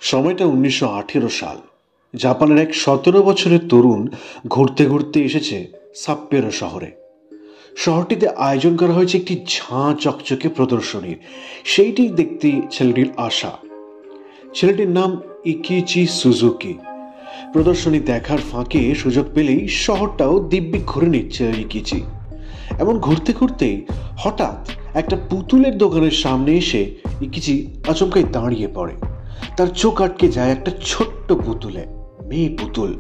সময়টা 1918 সাল। জাপানের এক 17 বছরের তরুণ ঘুরতে ঘুরতে এসেছে সাপ্পোরো শহরে। শহরটিতে আয়োজন করা হয়েছে একটি ঝাঁ চকচকে প্রদর্শনীর। সেইটি দেখতে ছেলেটির আশা। ছেলেটির নাম ইকিচি সুজুকি। প্রদর্শনী দেখার ফাঁকে সুযোগ পেলেই শহরটাও দিব্যি ঘুরে নিচ্ছে ইকিচি। এমন ঘুরতে ঘুরতেই হঠাৎ একটা পুতুলের দোকানের সামনে এসে ইকিচি আচমকাই দাঁড়িয়ে পড়ে। তার চোখ আটকে যায় একটা ছোট্ট পুতুলে, মেয়ে পুতুল।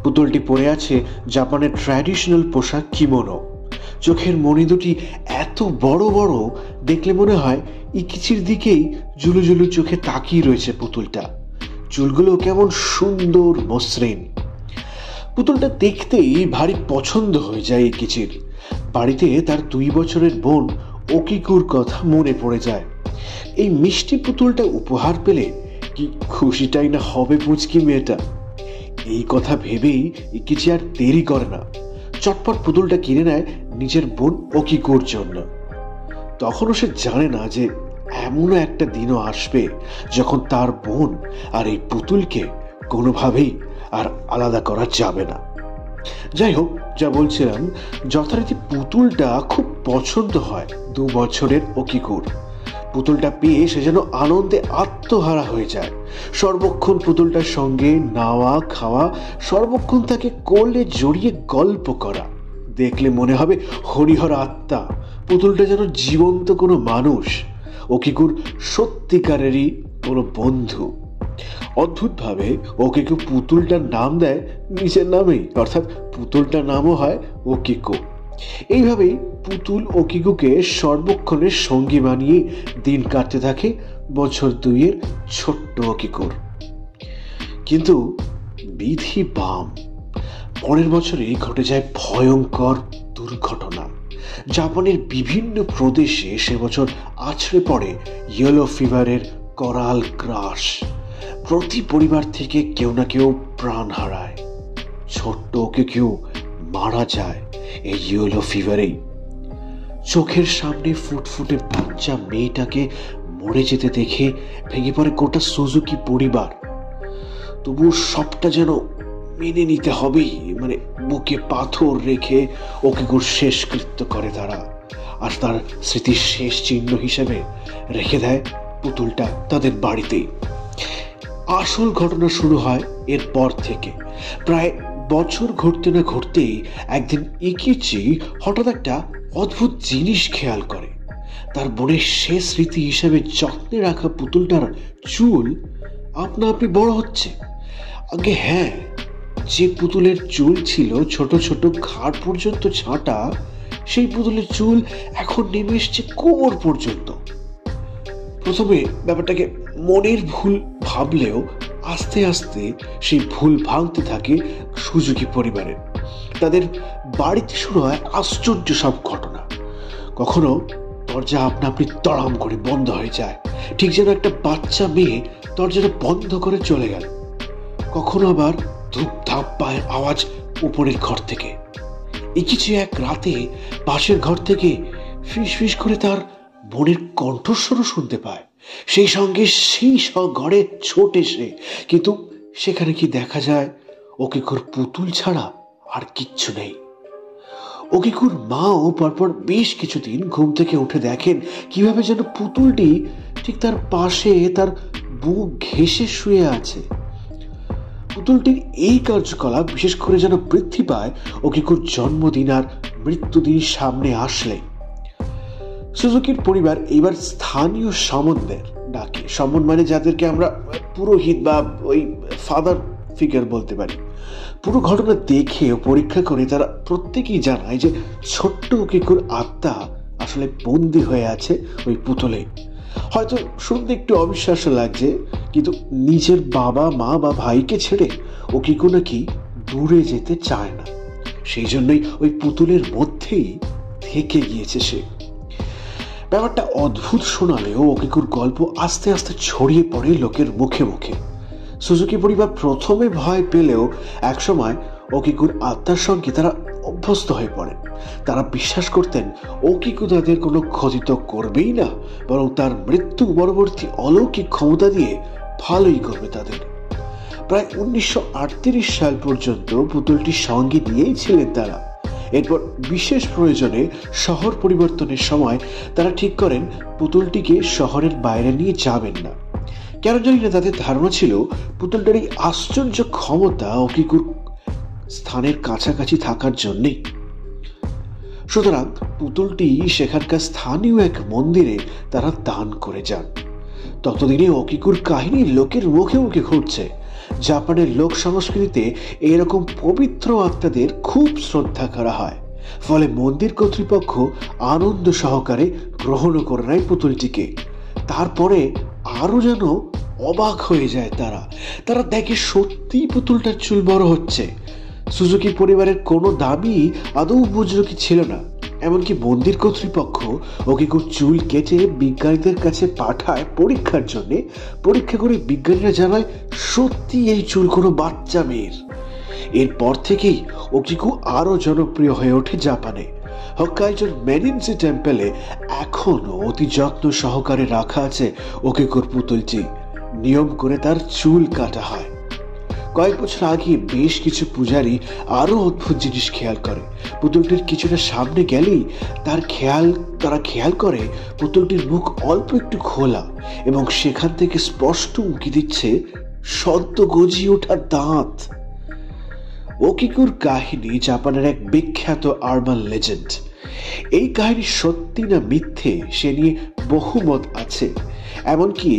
পুতুলটি পরে আছে জাপানের ট্র্যাডিশনাল পোশাক কিমোনো। চোখের মণি দুটি এত বড় বড়, দেখলে মনে হয় ইকিচির দিকেই জুলু জুলু চোখে তাকিয়ে রয়েছে পুতুলটা। চুলগুলো কেমন সুন্দর মসৃণ। পুতুলটা দেখতেই ভারী পছন্দ হয়ে যায় ইকিচির। বাড়িতে তার 2 বছরের বোন ওকিকুর কথা মনে পড়ে যায়। এই মিষ্টি পুতুলটা উপহার পেলে কি খুশিটাই না হবে পুচকি মেয়েটা। এই কথা ভেবেই ইকিচি আর দেরি করে না, চটপট পুতুলটা কিনে নেয় নিজের বোন ওকিকুর জন্য। তখনও সে জানে না যে এমনও একটা দিনও আসবে যখন তার বোন আর এই পুতুলকে কোনোভাবেই আর আলাদা করা যাবে না। যাই হোক, যা বলছিলাম, যথারীতি পুতুলটা খুব পছন্দ হয় 2 বছরের ওকিকুর। পুতুলটা পেয়ে সে যেন আনন্দে আত্মহারা হয়ে যায়। সর্বক্ষণ পুতুলটার সঙ্গে নাওয়া খাওয়া, সর্বক্ষণ তাকে কোলে জড়িয়ে গল্প করা। দেখলে মনে হবে হরিহর আত্মা, পুতুলটা যেন জীবন্ত কোনো মানুষ, ওকিকুর সত্যিকারেরই কোনো বন্ধু। অদ্ভুতভাবে ওকিকু পুতুলটার নাম দেয় নিজের নামেই, অর্থাৎ পুতুলটার নামও হয় ওকিকো। এইভাবেই পুতুল ওকিকুকে সর্বক্ষণের সঙ্গী বানিয়ে দিন কাটতে থাকে বছর 2-এর ছোট্ট ওকিকুর। কিন্তু বিধি বাম, পরের বছরই ঘটে যায় ভয়ঙ্কর দুর্ঘটনা। জাপানের বিভিন্ন প্রদেশে সে বছর আছড়ে পড়ে ইয়েলো ফিভারের করাল গ্রাস। প্রতি পরিবার থেকে কেউ না কেউ প্রাণ হারায়। ছোট্ট ওকিকু মারা যায় এই ইয়েলো ফিভারেই। চোখের সামনে ফুটফুটে বাচ্চা মেয়েটাকে মরে যেতে দেখে ভেঙে পড়ে গোটা সুজুকি পরিবার। তবু সবটা যেন মেনে নিতে হবেই, বুকে পাথর রেখে ওকিকুর শেষকৃত্য করে তারা। আর তার স্মৃতির শেষ চিহ্ন হিসেবে রেখে দেয় পুতুলটা তাদের বাড়িতেই। আসল ঘটনা শুরু হয় এরপর থেকে। প্রায় বছর ঘুরতে না ঘুরতেই একদিন ইকিচি হঠাৎ একটা অদ্ভুত জিনিস খেয়াল করে। তার বোনের শেষ স্মৃতি হিসেবে যত্নে রাখা পুতুলটার চুল আপনা আপনি বড় হচ্ছে। আগে হ্যাঁ, যে পুতুলের চুল ছিল ছোট ছোট ঘাড় পর্যন্ত ছাঁটা, সেই পুতুলের চুল এখন নেমে এসছে কোমর পর্যন্ত। প্রথমে ব্যাপারটাকে মনের ভুল ভাবলেও আস্তে আস্তে সেই ভুল ভাঙতে থাকে সুজুকি পরিবারের। তাদের বাড়িতে শুরু হয় আশ্চর্য সব ঘটনা। কখনো দরজা আপনা আপনি তড়াম করে বন্ধ হয়ে যায়, ঠিক যেন একটা বাচ্চা মেয়ে দরজাটা বন্ধ করে চলে গেল। কখনো আবার ধূপ ধাপ পায়ের আওয়াজ উপরের ঘর থেকে। ইকিচি এক রাতে পাশের ঘর থেকে ফিস ফিস করে তার বোনের কণ্ঠস্বরও শুনতে পায়। সেই সঙ্গে সেই ঘরে ছোটে সে, কিন্তু সেখানে কি দেখা যায় ওকিকুর পুতুল ছাড়া আর কিচ্ছু নেই। ওকিকুর মাও পরপর বেশ কিছুদিন ঘুম থেকে উঠে দেখেন কিভাবে যেন পুতুলটি ঠিক তার পাশে তার বুক ঘেঁষে শুয়ে আছে। পুতুলটির এই কার্যকলাপ বিশেষ করে যেন বৃদ্ধি পায় ওকিকুর জন্মদিন আর মৃত্যুদিন সামনে আসলে। সুজুকির পরিবার এবার স্থানীয় সামন্তদের ডাকে। সামন্ত মানে যাদেরকে আমরা পুরোহিত বা ওই ফাদার ফিগার বলতে পারি। পুরো ঘটনা দেখে ও পরীক্ষা করে তারা প্রত্যেকেই জানায় যে ছোট্ট ওকিকুর আত্মা আসলে বন্দী হয়ে আছে ওই পুতুলে। হয়তো শুনতে একটু অবিশ্বাস্য লাগছে, কিন্তু নিজের বাবা মা বা ভাইকে ছেড়ে ওকিকু নাকি দূরে যেতে চায় না। সেই জন্যই ওই পুতুলের মধ্যেই থেকে গিয়েছে সে। ব্যাপারটা অদ্ভুত শোনালেও ওকিকুর গল্প আস্তে আস্তে ছড়িয়ে পড়ে লোকের মুখে মুখে। সুজুকি পরিবার প্রথমে ভয় পেলেও একসময় ওকিকুর আত্মার সঙ্গে তারা অভ্যস্ত হয়ে পড়েন। তারা বিশ্বাস করতেন ওকিকু তাদের কোনো ক্ষতি তো করবেই না, বরং তার মৃত্যু পরবর্তী অলৌকিক ক্ষমতা দিয়ে ভালোই করবে তাদের। প্রায় 1938 সাল পর্যন্ত পুতুলটি সঙ্গে নিয়েই ছিলেন তারা। এরপর বিশেষ প্রয়োজনে শহর পরিবর্তনের সময় তারা ঠিক করেন পুতুলটিকে শহরের বাইরে নিয়ে যাবেন না। কেন জানি না, তাদের ধারণা ছিল পুতুলটার এই আশ্চর্য ক্ষমতা অকিকুর স্থানের কাছাকাছি থাকার জন্যেই। সুতরাং পুতুলটি সেখানকার স্থানীয় এক মন্দিরে তারা দান করে যান। ততদিনে অকিকুর কাহিনী লোকের মুখে মুখে ঘুরছে। জাপানের লোক সংস্কৃতিতে এরকম পবিত্র আত্মাদের খুব শ্রদ্ধা করা হয়। ফলে মন্দির কর্তৃপক্ষ আনন্দ সহকারে গ্রহণ করে নেয় পুতুলটিকে। তারপরে আরো যেন অবাক হয়ে যায় তারা দেখে সত্যি পুতুলটার চুল বড় হচ্ছে। সুজুকি পরিবারের কোনো দাবি আদৌ বুজরুকি ছিল না। এমনকি মন্দির কর্তৃপক্ষ অকিকুর চুল কেটে বিজ্ঞানীদের কাছে পাঠায় পরীক্ষার জন্য। পরীক্ষা করে বিজ্ঞানীরা জানায় সত্যি এই চুল কোনো বাচ্চা মেয়ের। এরপর থেকেই অকিকু আরো জনপ্রিয় হয়ে ওঠে জাপানে। হোক্কাইডোর মেনিনজি টেম্পলে এখনো অতি যত্ন সহকারে রাখা আছে অকিকুর পুতুলটি। নিয়ম করে তার চুল কাটা হয়। কয়েক বছর আগে বেশ কিছু পূজারী আরো অদ্ভুত জিনিস খেয়াল করে। পুতুলটির কিছুটা সামনে গেলেই তারা খেয়াল করে পুতুলটির মুখ অল্প একটু খোলা এবং সেখান থেকে স্পষ্ট উঁকি দিচ্ছে সদ্য গজিয়ে ওঠা দাঁত। অকিকুর কাহিনী জাপানের এক বিখ্যাত আরবান লেজেন্ড। এই কাহিনী সত্যি না মিথ্যে সে নিয়ে বহুমত আছে। এমনকি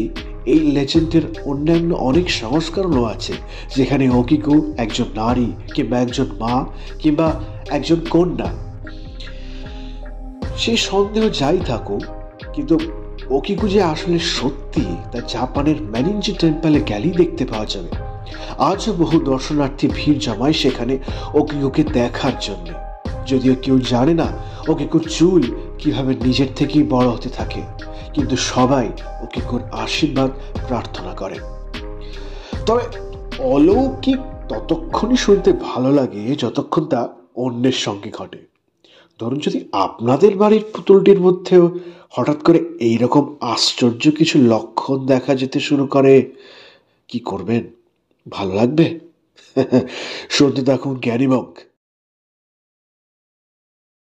এই লেজেন্ডের অন্যান্য অনেক সংস্করণও আছে, যেখানে অকিকু একজন নারী কিংবা একজন মা কিংবা একজন কন্যা। সেই সন্দেহ যাই থাকুক, কিন্তু অকিকু যে আসলে সত্যি তা জাপানের মেনিনজি টেম্পলে গেলেই দেখতে পাওয়া যাবে। আজও বহু দর্শনার্থী ভিড় জমায় সেখানে অকিকুকে দেখার জন্য। যদিও কেউ জানে না অকিকুর চুল কিভাবে নিজের থেকেই বড় হতে থাকে, কিন্তু সবাই অকিকুর আশীর্বাদ প্রার্থনা করে। তবে অলৌকিক ততক্ষণই শুনতে ভালো লাগে যতক্ষণ তা অন্যের সঙ্গে ঘটে। ধরুন, যদি আপনাদের বাড়ির পুতুলটির মধ্যেও হঠাৎ করে এইরকম আশ্চর্য কিছু লক্ষণ দেখা যেতে শুরু করে, কি করবেন? ভালো লাগবে? শুনতে থাকুন জ্ঞানী মগ।